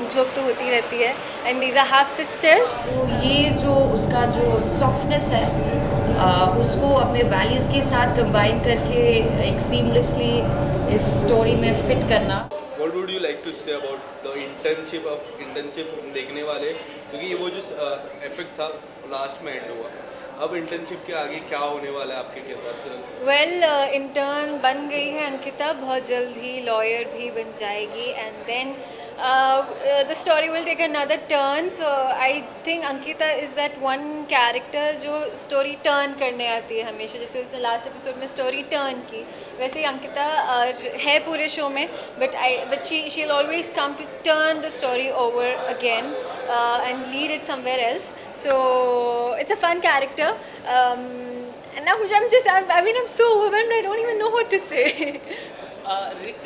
नोक झोंक तो होती रहती है and these are half sisters. तो ये जो उसका जो सॉफ्टनेस है उसको अपने वैल्यूज़ के साथ कंबाइन करके एक सीमलेसली इस स्टोरी में फिट करना। What would you like to say about the internship देखने वाले, क्योंकि ये वो जो एपिक था लास्ट में एंड हुआ, अब इंटर्नशिप के आगे क्या होने वाला है आपके हिसाब से? वेल इंटर्न बन गई है अंकिता, बहुत जल्द ही लॉयर भी बन जाएगी and then the story will take another turn. So I think Ankita is that one character जो स्टोरी टर्न करने आती है हमेशा, जैसे उसने लास्ट एपिसोड में स्टोरी टर्न की, वैसे ही अंकिता है पूरे शो में, but she will always come to turn the story over again and lead it somewhere else. So it's a fun character. And now I'm so overwhelmed. I don't even know what to say.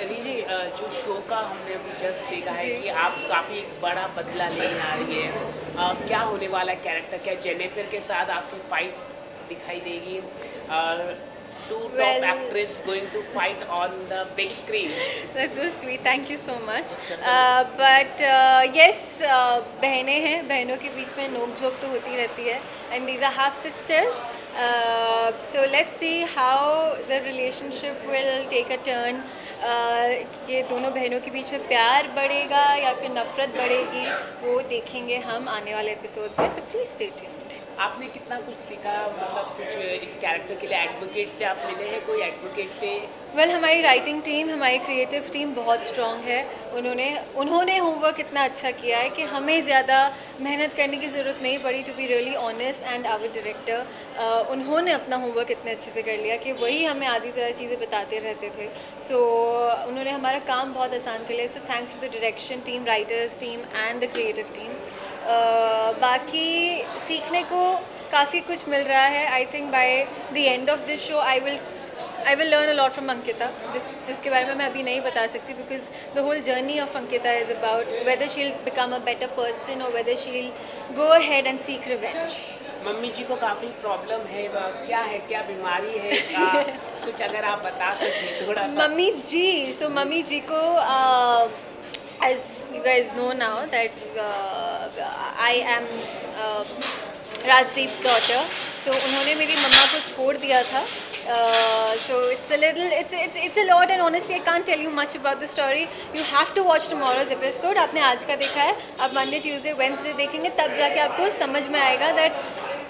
Riji, जो show का हमने अभी just देखा है कि आप काफ़ी बड़ा बदला लेने आ रही है, क्या होने वाला है कैरेक्टर, क्या जेनिफर के साथ आपकी फाइट दिखाई देगी? Two top actors going to fight on the big screen. That's so sweet. Thank you so much. But yes, बहनें हैं, बहनों के बीच में नोक झोंक तो होती रहती है and these are half sisters. So let's see how the relationship will take a turn. ये दोनों बहनों के बीच में प्यार बढ़ेगा या फिर नफरत बढ़ेगी, वो देखेंगे हम आने वाले एपिसोड्स में. So please stay tuned. आपने कितना कुछ सीखा, मतलब कुछ इस कैरेक्टर के लिए एडवोकेट से आप मिले हैं, कोई एडवोकेट से? वेल हमारी राइटिंग टीम, हमारी क्रिएटिव टीम बहुत स्ट्रॉन्ग है. उन्होंने होमवर्क इतना अच्छा किया है कि हमें ज़्यादा मेहनत करने की ज़रूरत नहीं पड़ी, to be really honest. And our director, उन्होंने अपना होमवर्क इतने अच्छे से कर लिया कि वही हमें आधी ज़्यादा चीज़ें बताते रहते थे. सो उन्होंने हमारा काम बहुत आसान कर लिया. So thanks to the direction team, writers team and the creative team. बाकी सीखने को काफ़ी कुछ मिल रहा है. I think by the end of this show I will learn a lot from Ankita, जिसके बारे में मैं अभी नहीं बता सकती, because the whole journey of Ankita is about whether she will become a better person और whether she will go ahead and seek revenge. Mummy जी को काफ़ी प्रॉब्लम है, क्या है, क्या बीमारी है, कुछ अगर आप बता सकें थोड़ा सा. मम्मी जी, सो मम्मी जी को as you guys know now that I am Rajdeep's daughter. So उन्होंने मेरी मम्मा को छोड़ दिया था. So it's a lot and honestly I can't tell you much about the story. You have to watch tomorrow's episode. आपने आज का देखा है, आप Monday, Tuesday, Wednesday देखेंगे, तब जाके आपको समझ में आएगा that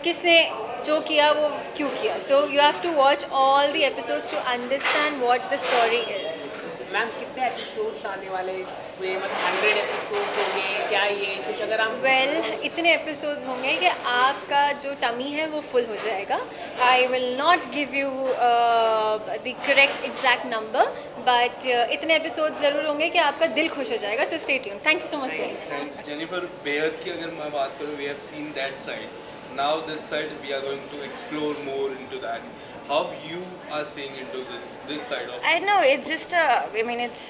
किसने जो किया वो क्यों किया. So you have to watch all the episodes to understand what the story is. Ma'am कितने एपिसोड्स आने वाले इसमें, मतलब 100 एपिसोड्स होंगे क्या, ये कुछ अगर आप? वेल इतने एपिसोड्स होंगे कि आपका जो टमी है वो फुल हो जाएगा. I will not give you the correct exact number, but इतने एपिसोड्स ज़रूर होंगे कि आपका दिल खुश हो जाएगा. So stay tuned. Thank you so much guys. Jennifer बेहद की अगर मैं बात करूँ, we have seen that side. Now this side we are going to explore more into that. How you are seeing into this side of? I know it's just I mean it's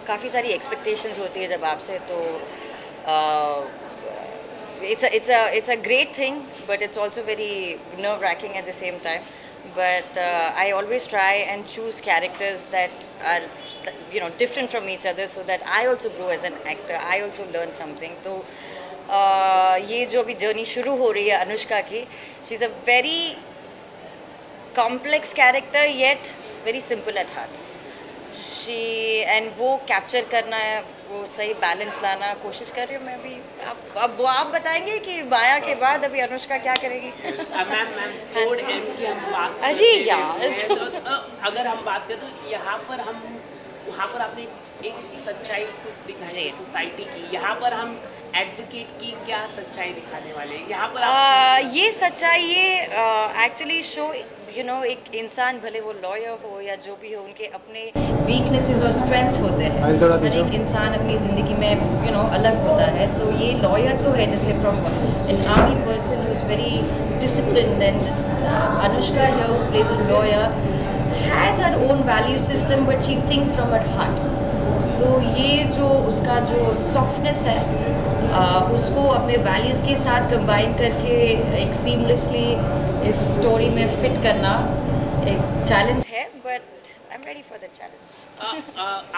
काफ़ी सारी expectations होती है जब आपसे, तो it's a great thing, but it's also very nerve-wracking at the same time. But I always try and choose characters that are different from each other, so that I also grow as an actor. I also learn something. तो ये जो अभी journey शुरू हो रही है अनुष्का की, she is a very complex character yet very simple at heart. वो कैप्चर करना है, वो सही बैलेंस लाना कोशिश कर रही हूँ मैं भी. अब आप बताएंगे कि माया के बाद अभी अनुष्का क्या करेगी. मैम कोड एम की हम बात, अरे यार, तो अगर हम बात करें तो यहाँ पर आपने एक सच्चाई कुछ दिखाई है सोसाइटी की, यहाँ पर हम एडवोकेट की क्या सच्चाई दिखाने वाले हैं यहाँ पर? ये सच्चाई, ये एक्चुअली शो एक इंसान, भले वो लॉयर हो या जो भी हो, उनके अपने वीकनेसेस और स्ट्रेंथ्स होते हैं. हर एक इंसान अपनी ज़िंदगी में अलग होता है. तो ये लॉयर तो है, जैसे from an army person who is very disciplined, and Anushka here who plays a lawyer has her own value system, but she thinks from her heart. तो ये जो उसका जो सॉफ्टनेस है, उसको अपने वैल्यूज़ के साथ कंबाइन करके एक सीमलेसली इस स्टोरी में फिट करना एक चैलेंज है. But I am ready for the challenge.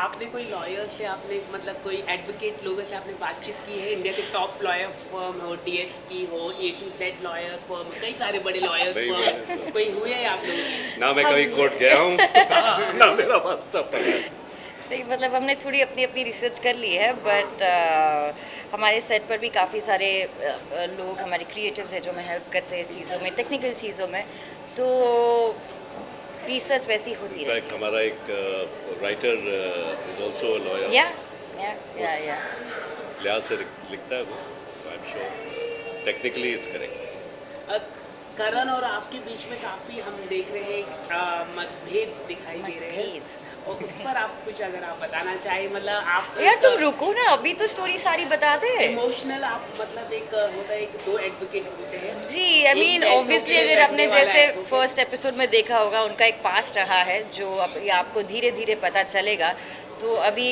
आपने कोई लॉयर से आपने मतलब कोई एडवोकेट लोगों से आपने बातचीत की है? इंडिया के टॉप लॉयर फर्म हो, DSP हो, A to Z lawyer firm, कई सारे बड़े लॉयर फर्म, कोई हुए हैं आप लोगों के? ना मैं कभी कोर्ट गया हूँ ना मेरा वास्ता पड़ा है। नहीं, मतलब हमने थोड़ी अपनी अपनी रिसर्च कर ली है, बट हमारे सेट पर भी काफ़ी सारे लोग हमारे क्रिएटिव्स हैं जो हमें हेल्प करते हैं इस चीज़ों में, टेक्निकल चीज़ों में, तो रिसर्च वैसी होती रहती इनफैक्ट हमारा एक writer is also a lawyer, है। या लिहाज से लिखता है वो, I am sure technically it's correct. Karan और आपके बीच में काफ़ी हम देख रहे हैं मतभेद दिखाई दे रहे हैं, मतभेद। और उस पर आप कुछ अगर आप बताना चाहें, मतलब आप यार तुम रुको ना, अभी तो स्टोरी सारी बता दे। इमोशनल, आप मतलब एक होता है, एक दो एडवोकेट होते हैं जी, आई मीन एक ऑब्वियसली पैसों के लिए अगर आपने लड़ने वाला जैसे advocate। फर्स्ट एपिसोड में देखा होगा, उनका एक पास्ट रहा है जो अब ये आपको धीरे धीरे पता चलेगा। तो अभी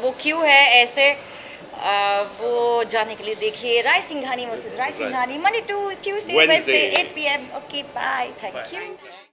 वो क्यों है ऐसे, वो जाने के लिए देखिए Rai Singhani versus Rai Singhani, Monday to Tuesday Wednesday। Wednesday 8 PM। Okay bye, thank you. Thank you.